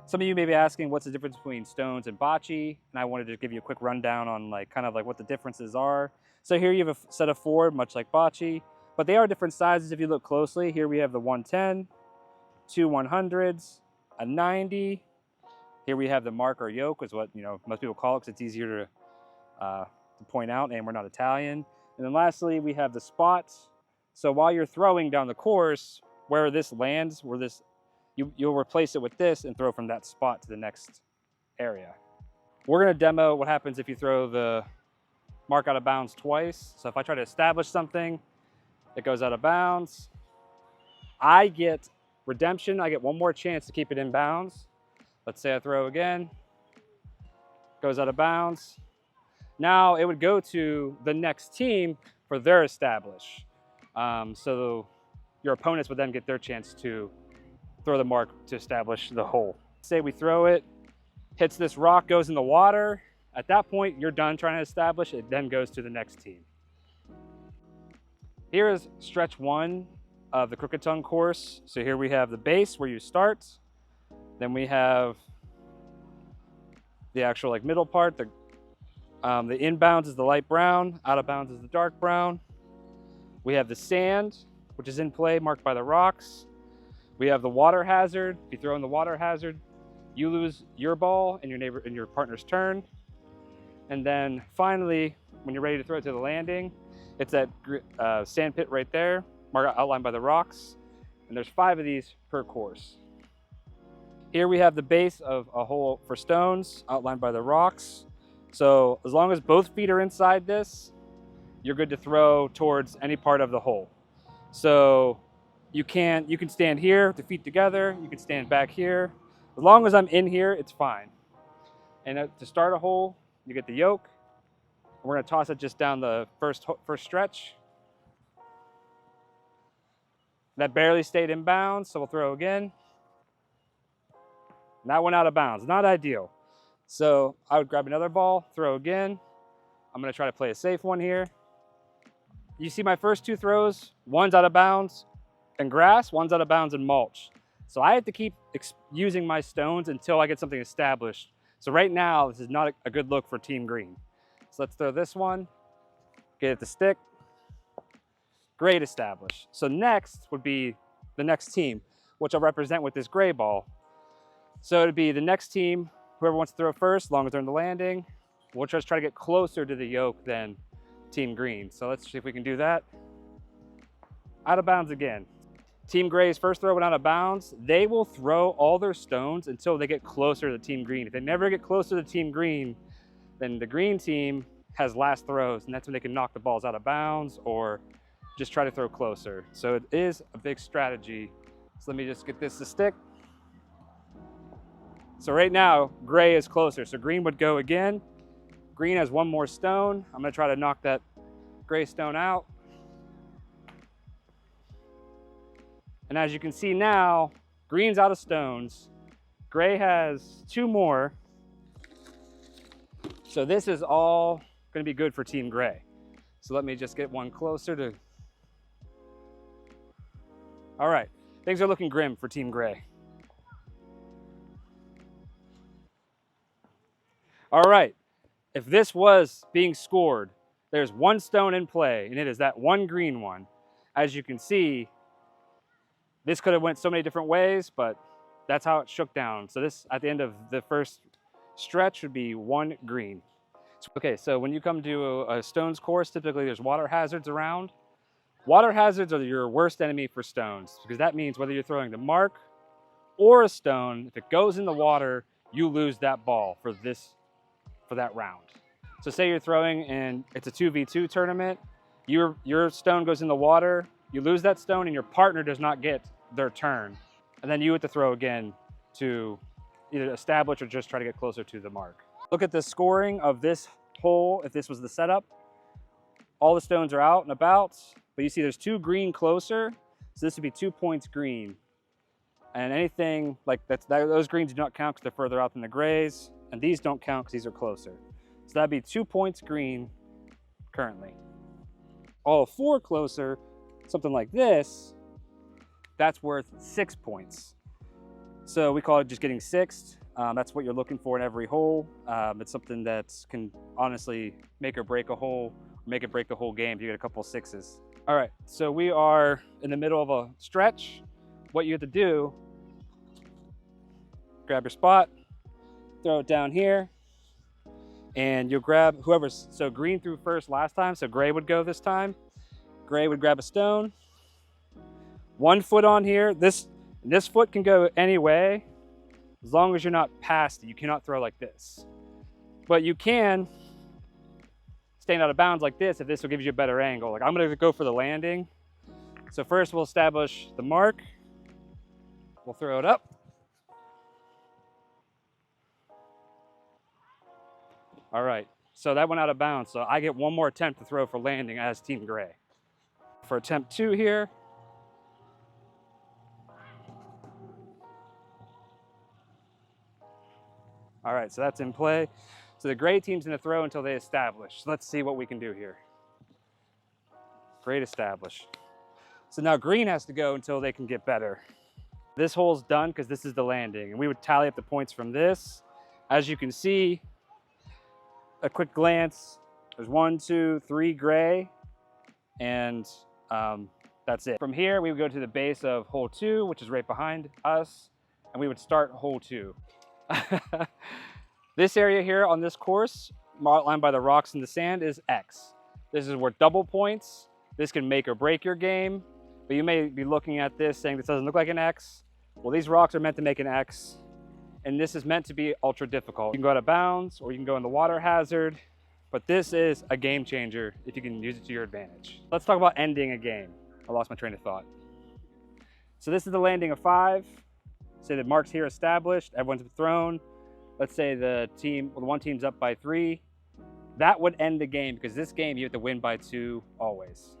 Some of you may be asking what's the difference between stones and bocce, and I wanted to give you a quick rundown on kind of what the differences are. So here you have a set of 4, much like bocce, but they are different sizes if you look closely. Here we have the 110, 2 100s, a 90. Here we have the mark or yoke, is what most people call it because it's easier to point out, and we're not Italian. And then lastly, we have the spots. So while you're throwing down the course, where this lands, you'll replace it with this and throw from that spot to the next area. We're gonna demo what happens if you throw the mark out of bounds twice. So if I try to establish something, it goes out of bounds. I get redemption, I get one more chance to keep it in bounds. Let's say I throw again, goes out of bounds. Now it would go to the next team for their establish. So your opponents would then get their chance to throw the mark to establish the hole. Say we throw it, hits this rock, goes in the water. At that point, you're done trying to establish. It then goes to the next team. Here is stretch 1 of the Crooked Tongue course. So here we have the base where you start. Then we have the actual middle part. The inbounds is the light brown, out of bounds is the dark brown. We have the sand, which is in play, marked by the rocks. We have the water hazard. If you throw in the water hazard, you lose your ball and your partner's turn. And then finally, when you're ready to throw it to the landing, it's that sand pit right there, outlined by the rocks. And there's 5 of these per course. Here we have the base of a hole for stones, outlined by the rocks. So as long as both feet are inside this, you're good to throw towards any part of the hole. So you can stand here, the feet together. You can stand back here. As long as I'm in here, it's fine. And to start a hole, you get the yoke. We're going to toss it just down the first stretch. That barely stayed in bounds, so we'll throw again. And that went out of bounds. Not ideal. So I would grab another ball, throw again. I'm going to try to play a safe one here. You see my first 2 throws, one's out of bounds in grass, one's out of bounds in mulch. So I have to keep using my stones until I get something established. So right now, this is not a good look for Team Green. So let's throw this one, get it to stick. Great, established. So next would be the next team, which I'll represent with this gray ball. So it'd be the next team, whoever wants to throw first, as long as they're in the landing. We'll just try to get closer to the yoke than Team Green. So let's see if we can do that. Out of bounds again. Team Gray's first throw went out of bounds. They will throw all their stones until they get closer to Team Green. If they never get closer to Team Green, then the green team has last throws, and that's when they can knock the balls out of bounds or just try to throw closer. So it is a big strategy. So let me just get this to stick. So right now, gray is closer. So green would go again. Green has one more stone. I'm gonna try to knock that gray stone out. And as you can see now, green's out of stones. Gray has 2 more. So this is all gonna be good for Team Gray. So let me just get one closer to. All right, things are looking grim for Team Gray. All right, if this was being scored, there's 1 stone in play, and it is that one green one. As you can see, this could have went so many different ways, but that's how it shook down. So this, at the end of the first stretch, would be 1 green. Okay, so when you come to a stones course, typically there's water hazards around. Water hazards are your worst enemy for stones, because that means whether you're throwing the mark or a stone, if it goes in the water, you lose that ball for that round. So say you're throwing and it's a 2v2 tournament, your stone goes in the water, you lose that stone and your partner does not get their turn. And then you have to throw again to either establish or just try to get closer to the mark. Look at the scoring of this hole if this was the setup. All the stones are out and about, but you see there's 2 green closer, so this would be 2 points green. And anything like those greens do not count because they're further out than the grays, and these don't count because these are closer. So that'd be 2 points green currently. All 4 closer, something like this, that's worth 6 points. So we call it just getting sixed. That's what you're looking for in every hole. It's something that can honestly make or break a hole, make it break the whole game if you get a couple sixes. All right, so we are in the middle of a stretch. What you have to do, grab your spot, throw it down here, and you'll grab whoever's, so green threw first last time, so gray would go this time. Gray would grab a stone. 1 foot on here. This foot can go any way as long as you're not past it. You cannot throw like this. But you can stand out of bounds like this if this will give you a better angle. Like I'm gonna go for the landing. So first we'll establish the mark. We'll throw it up. All right, so that went out of bounds. So I get one more attempt to throw for landing as Team Gray. For attempt 2 here. All right, so that's in play. So the gray team's gonna throw until they establish. So let's see what we can do here. Great establish. So now green has to go until they can get better. This hole's done because this is the landing, and we would tally up the points from this. As you can see, a quick glance, there's 1, 2, 3 gray, and that's it. From here, we would go to the base of hole 2, which is right behind us, and we would start hole 2. This area here on this course, outlined by the rocks and the sand, is X. This is where double points. This can make or break your game, but you may be looking at this saying this doesn't look like an X. Well, these rocks are meant to make an X, and this is meant to be ultra difficult. You can go out of bounds, or you can go in the water hazard, but this is a game changer if you can use it to your advantage. Let's talk about ending a game. I lost my train of thought. So this is the landing of 5. Say the mark's here established, everyone's thrown. Let's say the one team's up by 3. That would end the game because this game you have to win by 2 always.